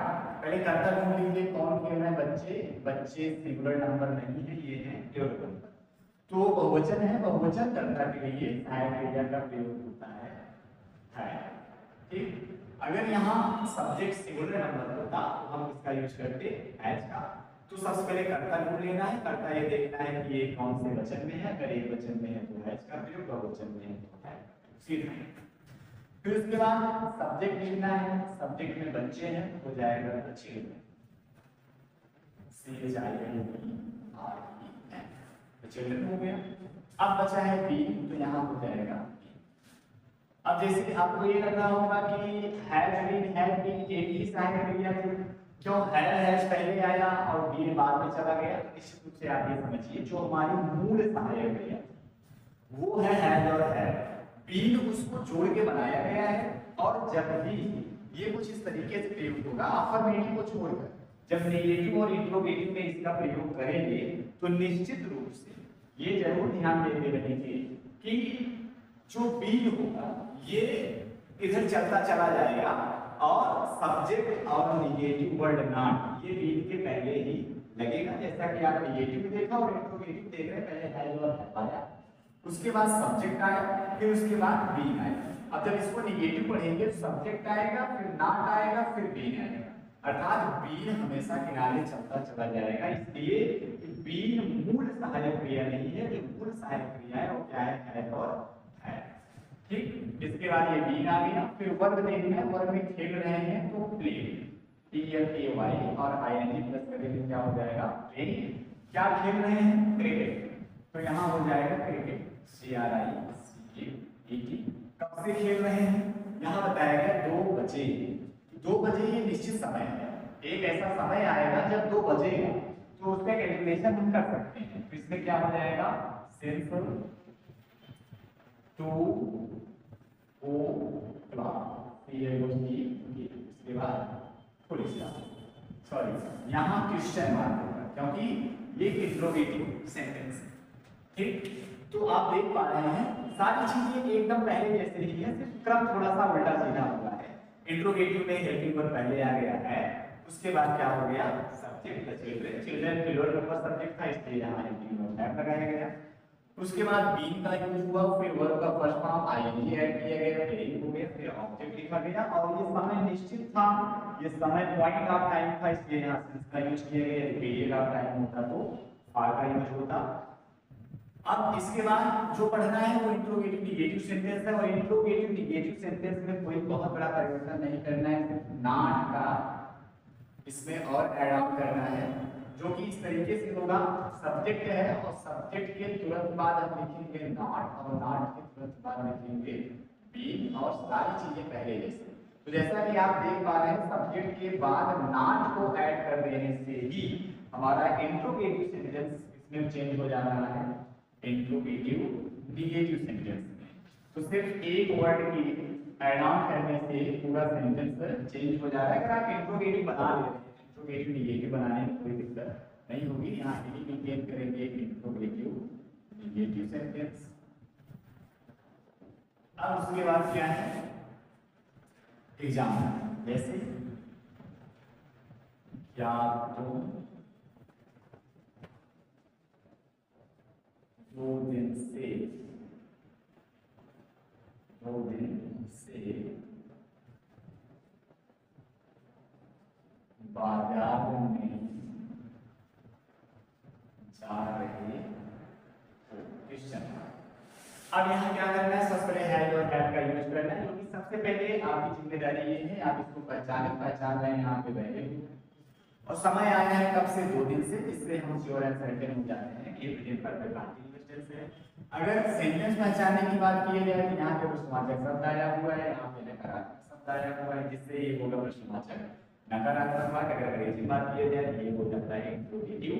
पहले कर्ता ढूंढ लीजिए, कौन खेल रहे हैं बच्चे, बच्चे सिंगुलर नंबर नहीं है, ये है प्लूरल नंबर। तो बहुवचन है, बहुवचन कर्ता के लिए सहायक क्रिया का प्रयोग होता है, ठीक। अगर यहाँ सब्जेक्ट सिंगुलर नंबर होता तो हम इसका यूज करते हैज का। तो सबसे पहले कर्ता ढूंढ लेना है, कर्ता ये देखना है कि ये कौन से वचन में है, अगर एक वचन में है तो हैज का प्रयोग, बहुवचन में है तो है सीधा। फिर उसके बाद सब्जेक्ट लिखना है, सब्जेक्ट में बच्चे हैं हो जाएगा चिल्ड्रन, चिल्ड्रन हो गया। अब बचा है बी, तो यहाँ हो जाएगा। अब जैसे आपको ये करना होगा कि हैज बीन एक ही सहायक क्रिया थी, क्यों हैज पहले आया और बीन बाद में चला गया, तो निश्चित रूप से आप ये समझिए जो हमारी मूल सहायक क्रिया वो है हैज और हैव, बीन उसको जोड़ के बनाया गया है। और जब भी ये कुछ इस तरीके से प्रयोग होगा अफर्मेटिव को छोड़कर, जब नेगेटिव और इंट्रोगेटिव में इसका प्रयोग करेंगे तो निश्चित रूप से ये जरूर ध्यान देते रहेंगे कि जो बीन होगा ये इधर चलता चला जाएगा, और सब्जेक्ट और नेगेटिव वर्ड नॉट ये बीन के पहले ही लगेगा। जैसा कि आप नेगेटिव देखा और इंट्रोगेटिव देख रहे हैं, पहले हैज और हैव आया, उसके बाद सब्जेक्ट आया, फिर उसके बाद बीन आया। अब जब इसको नेगेटिव पढ़ेंगे तो सब्जेक्ट आएगा, फिर नॉट आएगा, फिर बीन आएगा, अर्थात बीन हमेशा किनारे चलता चला जाएगा। इसलिए बीन मूल सहायक क्रिया नहीं है, जो मूल सहायक क्रिया है वो क्या है हैज और हैव, ठीक। इसके बाद ये बीन आ गया। फिर वर्ब देखना है, वर्ब में खेल रहे हैं तो प्ले, PLAY और ING प्लस करेंगे क्या हो जाएगा प्ले। क्या खेल रहे हैं क्रिकेट, तो यहाँ हो जाएगा क्रिकेट CRICKET। कब से खेल रहे हैं, यहाँ बताया गया 2 बजे। 2 बजे ये निश्चित समय है, एक ऐसा समय आएगा जब 2 बजेगा, तो उसका कैलकुलेशन हम कर सकते हैं। तो इसमें क्या हो जाएगा सिर्फ 2 o'clock, इसके बाद पुलिस, सॉरी यहाँ क्वेश्चन मार्क होगा, क्योंकि ये इंट्रोगेटिव सेंटेंस है। ठीक, तो आप देख पा रहे हैं सारी चीजें एकदम पहले जैसे ही है, सिर्फ क्रम थोड़ा सा उल्टा सीधा हुआ है। इंट्रोगेटिव में हेल्पिंग वर्ब पहले आ गया है, उसके बाद क्या हो गया, subject children, children plural number subject था इसलिए यहाँ हेल्पिंग वर्ब हैव लगाया गया। उसके बाद बीन का यूज हुआ, फिर वर्ब का फर्स्ट फॉर्म आईएनजी ऐड किया गया, फिर हो गया, फिर ऑब्जेक्ट लिखा गया और ये समय निश्चित था, ये समय पॉइंट ऑफ टाइम था इसलिए यहाँ सिंस का यूज किया गया। पीरियड ऑफ टाइम होता तो आर का यूज होता। अब इसके बाद जो पढ़ना है वो इंट्रोगेटिव निगेटिव सेंटेंस है और इंट्रोगेटिव निगेटिव सेंटेंस में कोई बहुत बड़ा परिवर्तन नहीं करना है, सिर्फ नॉट का इसमें और ऐड ऑन करना है, जो कि इस तरीके से होगा। सब्जेक्ट है और सब्जेक्ट के तुरंत बाद हम लिखेंगे नॉट और नॉट के तुरंत बाद लिखेंगे बीन और सारी चीजें पहले जैसे। तो जैसा कि आप देख पा रहे हैं सब्जेक्ट के बाद नॉट को ऐड कर देने से ही हमारा इंट्रोगेटिव सेंटेंस इसमें चेंज हो जा रहा है इंट्रोगेटिव निगेटिव सेंटेंस में। तो सिर्फ एक वर्ड की ऐड ऑन करने से पूरा सेंटेंस चेंज हो जा रहा है। अगर आप इंट्रोगेटिव बना ले रहे हैं, इंट्रोगेटिव निगेटिव बनाने में कोई दिक्कत नहीं होगी। यहाँ यही मेंटेन करेंगे इंट्रोगेटिव निगेटिव सेंटेंस। अब उसके बाद क्या है, एग्जाम, जैसे क्या तुम 2 दिन से बाजार में जा रहे हो। क्वेश्चन। अब यहाँ क्या करना है, सबसे पहले हैज और हैव का यूज करना है, जो कि सबसे पहले आपकी जिम्मेदारी ये है आप इसको पहचान रहे हैं यहाँ पे पहले। और समय आया है कब से, 2 दिन से, इससे हम श्योर एंड सर्टेन हो जाते हैं कि प्रेजेंट परफेक्ट कंटीन्यूअस है। अगर सेंटेंस पहचानने की बात की जाए तो यहाँ पे प्रश्नवाचक शब्द आया हुआ है, यहाँ पे नकारात्मक शब्द आया हुआ है, जिससे ये होगा प्रश्नवाचक नकारात्मक वाक्य। अगर अंग्रेजी बात की जाए ये हो जाता है interrogative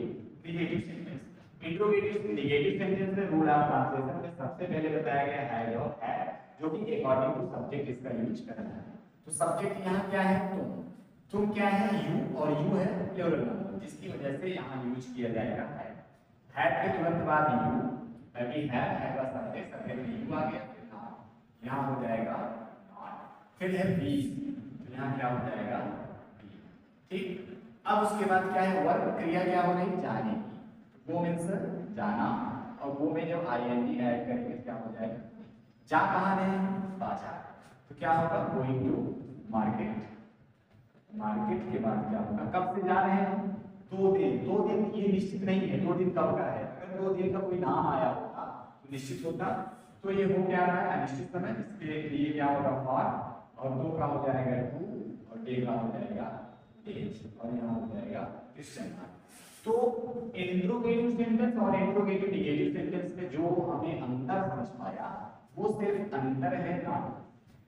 negative sentence. Interrogative negative sentence में रूल ऑफ ट्रांसलेशन में सबसे पहले बताया गया हैज और हैव, जो कि अकॉर्डिंग टू सब्जेक्ट इसका यूज करना है। तो सब्जेक्ट यहाँ क्या है, तुम क्या है, यू, और यू है प्लूरल नंबर, जिसकी वजह से यहाँ यूज किया जाएगा हैव के तुरंत बाद यू, अभी है का सब्जेक्ट यू आ गया, फिर नॉट, यहाँ हो जाएगा नॉट, फिर है बी, तो यहाँ क्या हो जाएगा बी। ठीक, अब उसके बाद क्या है, वर्ब क्रिया क्या हो रही, जाने की। वो मीन्स जाना, और वो में जब आईएनजी ऐड करेंगे क्या हो जाएगा, जा कहाँ है, बाजार, तो क्या होगा, गोइंग टू मार्केट। मार्केट के बाद क्या होगा, कब से जा रहे हैं, 2 दिन। 2 दिन ये निश्चित नहीं है 2 दिन कब का है, अगर 2 दिन का कोई नाम आया होता तो निश्चित होता, तो ये हो क्या रहा है अनिश्चित समय, इसके लिए क्या होगा फॉर, और 2 का हो जाएगा टू, और डे का हो जाएगा डेज, और यहाँ हो जाएगा क्वेश्चन मार्क। तो इंट्रोगेटिव सेंटेंस और इंट्रोगेटिव निगेटिव सेंटेंस में जो हमें अंतर समझ पाया वो सिर्फ अंतर है नॉट।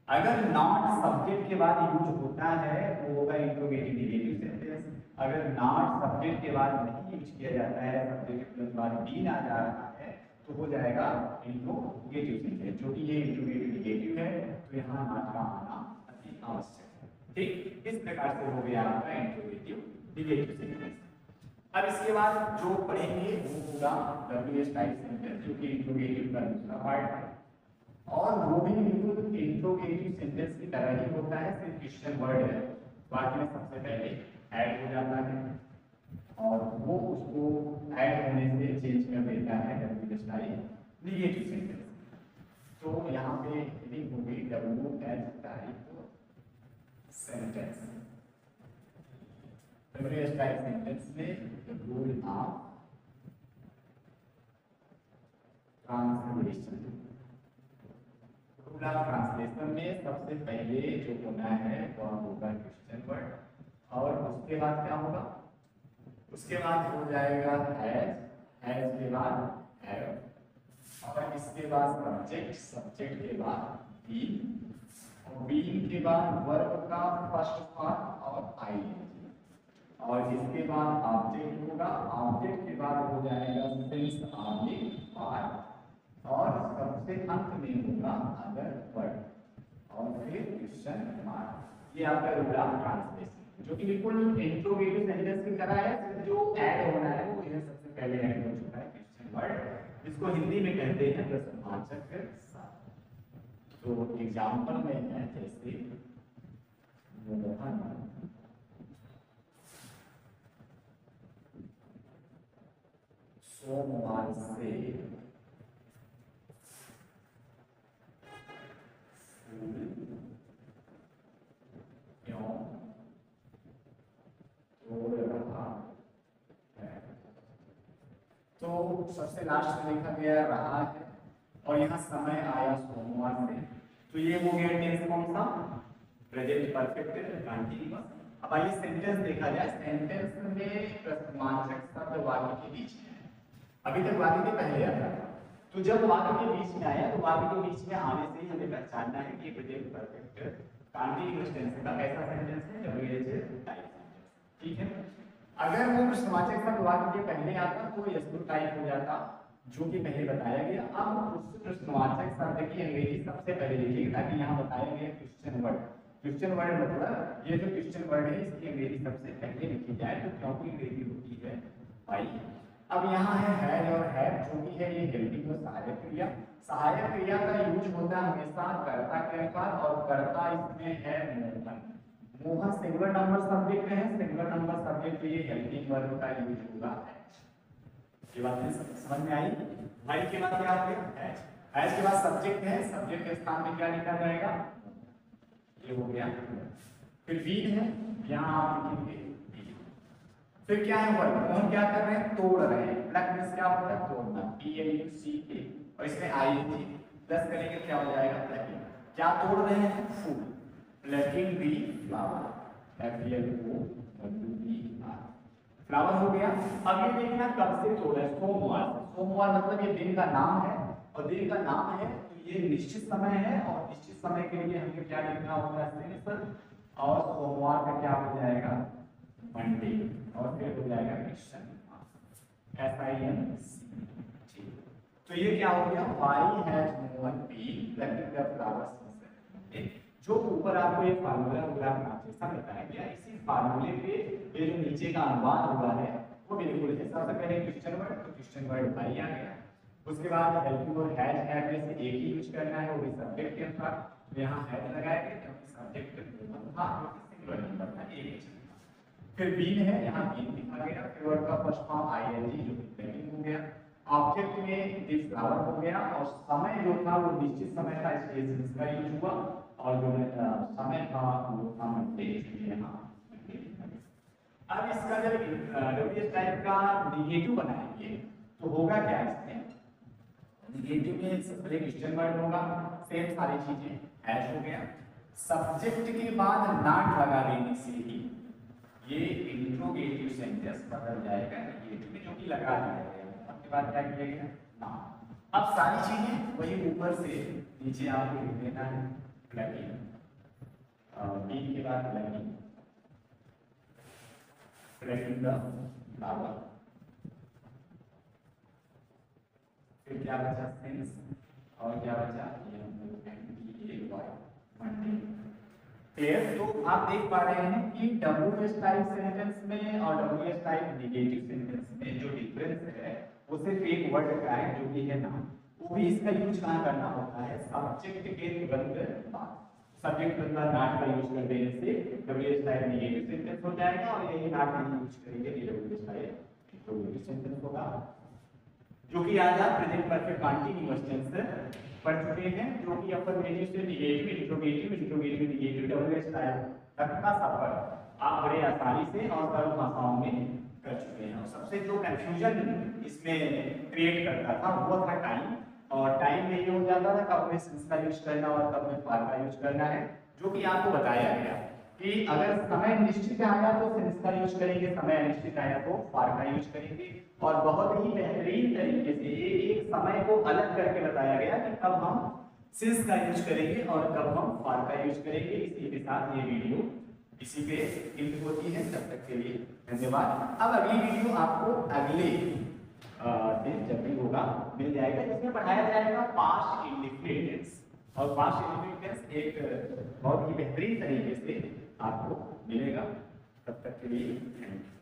अगर नॉट सब्जेक्ट के बाद यूज होता है वो होगा इंट्रोगेटिव निगेटिव सेंटेंस। अगर नॉट सब्जेक्ट के बाद नहीं यूज किया जाता है, सब्जेक्ट के बाद बीन आ जा रहा है, तो हो जाएगा इंट्रोगेटिव सेंटेंस, जो कि ये इंट्रोगेटिव निगेटिव है, तो यहाँ नॉट का आना अति आवश्यक है। ठीक, इस प्रकार से हो गया आपका इंट्रोगेटिव निगेटिव सेंटेंस। अब इसके बाद जो पढ़ेंगे वो होगा डब्ल्यूएच टाइप सेंटेंस, जो कि इंट्रोगेटिव का दूसरा पार्ट है, और वो भी बिल्कुल इंट्रोगेटिव सेंटेंस की तरह ही होता है, सिर्फ क्वेश्चन वर्ड है, बाकी में सबसे पहले ऐड हो जाता है और वो उसको ऐड होने से चेंज कर देता है डब्ल्यूएच टाइप निगेटिव सेंटेंस। तो यहाँ पे हेडिंग होगी W H type sentence. W H type sentence में rule of translation, rule of translation में सबसे पहले जो होना है वह होगा क्वेश्चन वर्ड, और उसके बाद क्या होगा, उसके बाद हो जाएगा हैज के बाद हैव, और इसके बाद सब्जेक्ट, सब्जेक्ट के बाद बीन, और बीन के बाद वर्ब का फर्स्ट फॉर्म और आईएनजी, और इसके बाद ऑब्जेक्ट होगा, ऑब्जेक्ट के बाद हो जाएगा सिंस ऑब्जेक्ट पार्ट, और सबसे अंत में होगा अदर वर्ड, और फिर क्वेश्चन मार्क। ये आपका रूल ऑफ ट्रांसलेशन। जो कि बिल्कुल इंट्रोगेटिव सेंटेंस की तरह है, सिर्फ जो ऐड होना है वो यह सबसे पहले ऐड हो चुका है क्वेश्चन वर्ड, जिसको हिंदी में कहते हैं प्रश्नवाचक शब्द। तो एग्जाम्पल में है जैसे मोहन सोमवार से क्यों तोड़ रहा है। तो सबसे लास्ट में लिखा गया रहा है और यहाँ समय आया सोमवार से, तो ये हो गया टेंस कौन सा, प्रेजेंट परफेक्ट कंटीन्यूअस। अब आइए सेंटेंस देखा जाए। सेंटेंस में प्रश्नवाचक शब्द वाक्य के बीच में है, अभी तक वाक्य के पहले आता था, तो जब वाक्य के बीच में आया तो वाक्य के बीच में आने से ही हमें पहचानना है कि प्रेजेंट परफेक्ट कंटीन्यूअस टेंस का कैसा सेंटेंस है, WH टाइप सेंटेंस, ठीक है। अगर वो प्रश्नवाचक शब्द वाक्य के पहले आता तो S2 टाइप हो जाता, जो कि पहले बताया गया। अब उस प्रश्नवाचक शब्द की अंग्रेजी सबसे पहले लिखिए, ताकि यहाँ बताया गया क्वेश्चन वर्ड। क्वेश्चन वर्ड मतलब ये जो क्वेश्चन वर्ड है इसकी अंग्रेजी सबसे पहले लिखी जाए, तो क्योंकि अंग्रेजी होती है भाई। अब यहाँ है हैज और हैव, जो कि है ये हेल्पिंग और सहायक क्रिया। सहायक क्रिया का यूज होता है हमेशा कर्ता के अनुसार, और कर्ता इसमें है Mohan. Mohan singular number subject है, सिंगुलर नंबर सब्जेक्ट के लिए हेल्पिंग वर्ब का यूज होगा हैज। ये बात समझ में आई। भाई के बाद क्या हो गया हैज, हैज के बाद सब्जेक्ट है, सब्जेक्ट के स्थान पे क्या लिखा जाएगा, ये हो गया। फिर बीन है, यहाँ आप लिखेंगे। फिर क्या है वर्ब, मोहन क्या कर रहे हैं, तोड़ रहे हैं। प्लग मींस क्या होता है, तोड़ना, PLUCK, और इसमें ING प्लस करेंगे क्या हो जाएगा, प्लगिंग। क्या तोड़ रहे हैं, फूल, plugging the flower, FLOWER, flower हो गया। अब ये देखना कब से तोड़ा है, सोमवार। सोमवार मतलब ये दिन का नाम है, और दिन का नाम है तो ये निश्चित समय है, और निश्चित समय के लिए हमें क्या लिखना होगा, सिंपल, और सोमवार का क्या हो जाएगा, मंडे, और फिर हो जाएगा क्वेश्चन SINC। ठीक, तो ये क्या हो गया, why has Mohan been plucking the flowers. जो ऊपर आपको एक फार्मूला जैसा बताया गया, इसी फार्मूले पे ये जो नीचे का अनुवाद हुआ है वो बिल्कुल है। सबसे पहले क्वेश्चन वर्ड, तो क्वेश्चन वर्ड भाई आ गया। उसके बाद हेल्पिंग और हैज हैव में से एक ही यूज करना है, वो भी सब्जेक्ट के अनुसार। तो यहाँ हैज लगाएंगे क्योंकि सब्जेक्ट मोहन था, सिंगुलर नंबर था, एक ही चीज था। फिर बीन है, यहाँ बीन लिखा गया। फिर वर्ड का फर्स्ट फॉर्म ING, जो कि प्लगिंग हो गया। ऑब्जेक्ट में दिस फ्लावर हो गया, और समय जो था वो निश्चित समय था, इसलिए इसका यूज हुआ, और जो समय था वो था मंडे, इसलिए यहाँ मंडे लिखा गया। अब इसका जब WH टाइप का निगेटिव बनाएंगे तो होगा क्या, इसमें निगेटिव में सबसे क्वेश्चन वर्ड होगा, सेम सारी चीजें, हैज हो गया। सब्जेक्ट के बाद नॉट लगा देने से ही ये इंट्रोगेटिव सेंटेंस बदल जाएगा निगेटिव में, जो कि लगा दिया गया। उसके बाद क्या किया गया, ना। अब सारी चीजें वही ऊपर से नीचे आपको लिख देना है, प्लगिंग, बीन के बाद प्लगिंग, प्लगिंग द फ्लावर, फिर क्या बचा, सेंस, और क्या बचा, मंडे। क्लियर। तो आप देख पा रहे हैं कि WH टाइप सेंटेंस में और WH टाइप निगेटिव सेंटेंस में जो डिफरेंस है वो सिर्फ एक वर्ड का है, जो कि है नाम। वो भी इसका यूज कहाँ करना होता है, सब्जेक्ट के तुरंत बाद। सब्जेक्ट के बाद नॉट का यूज कर देने से WH टाइप निगेटिव सेंटेंस हो जाएगा, और यही नॉट का यूज करेंगे WH टाइप इंट्रोगेटिव सेंटेंस होगा। जो कि आज आप प्रेजेंट परफेक्ट कंटीन्यूअस टेंस पढ़ चुके हैं, जो कि अफर्मेटिव से negative, interrogative, interrogative negative, WH type तक का सफर आप बड़े आसानी से और सरल भाषाओं में कर चुके हैं। और सबसे जो कंफ्यूजन इसमें क्रिएट करता था वो था टाइम, और टाइम में ये हो जाता था कब में सिंस का यूज करना और कब में फॉर का यूज करना है, जो कि आपको बताया गया कि अगर समय निश्चित आया तो सिंस का यूज करेंगे, समय अनिश्चित आया तो फॉर का यूज करेंगे। और बहुत ही बेहतरीन तरीके से एक समय को अलग करके बताया गया कि कब हम सिंस का यूज करेंगे और कब हम फॉर का यूज करेंगे। इसी के साथ ये वीडियो इसी पे एंड होती है। तब तक के लिए धन्यवाद। अब अगली वीडियो आपको अगले दिन जब भी होगा मिल जाएगा, जिसमें पढ़ाया जाएगा पास्ट इंडेफिनिट टेंस। और पास्ट इंडेफिनिट टेंस एक बहुत ही बेहतरीन तरीके से आपको मिलेगा। तब तक के लिए थैंक यू।